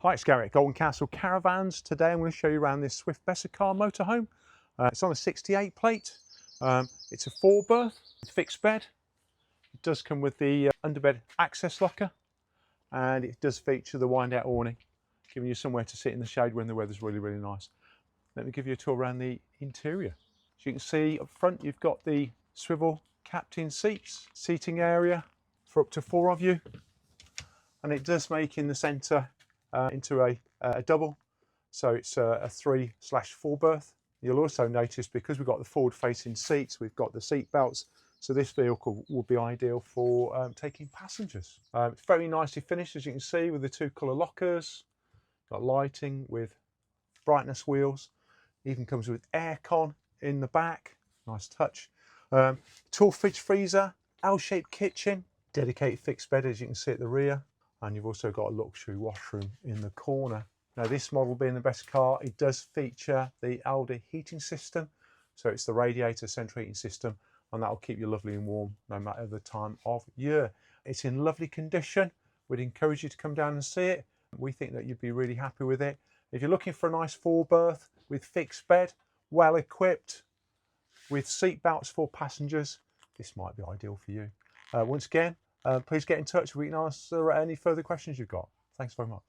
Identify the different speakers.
Speaker 1: Hi, it's Gary at Golden Castle Caravans. Today I'm going to show you around this Swift Bessacar motorhome. It's on a 68 plate. It's a 4-berth, fixed bed. It does come with the underbed access locker, and it does feature the wind-out awning, giving you somewhere to sit in the shade when the weather's really, really nice. Let me give you a tour around the interior. As you can see up front, you've got the swivel captain seats, seating area for up to 4 of you, and it does make in the centre into a double, so it's a 3/4 berth. You'll also notice, because we've got the forward facing seats, we've got the seat belts, so this vehicle will be ideal for taking passengers. It's very nicely finished, as you can see, with the 2 colour lockers. Got lighting with brightness wheels, even comes with aircon in the back, nice touch. Tall fridge freezer, L-shaped kitchen, dedicated fixed bed as you can see at the rear, and you've also got a luxury washroom in the corner. Now, this model being the best car, it does feature the Aldi heating system, so it's the radiator central heating system, and that'll keep you lovely and warm no matter the time of year. It's in lovely condition. We'd encourage you to come down and see it. We think that you'd be really happy with it. If you're looking for a nice 4-berth with fixed bed, well equipped, with seat belts for passengers, this might be ideal for you. Once again, please get in touch. We can answer any further questions you've got. Thanks very much.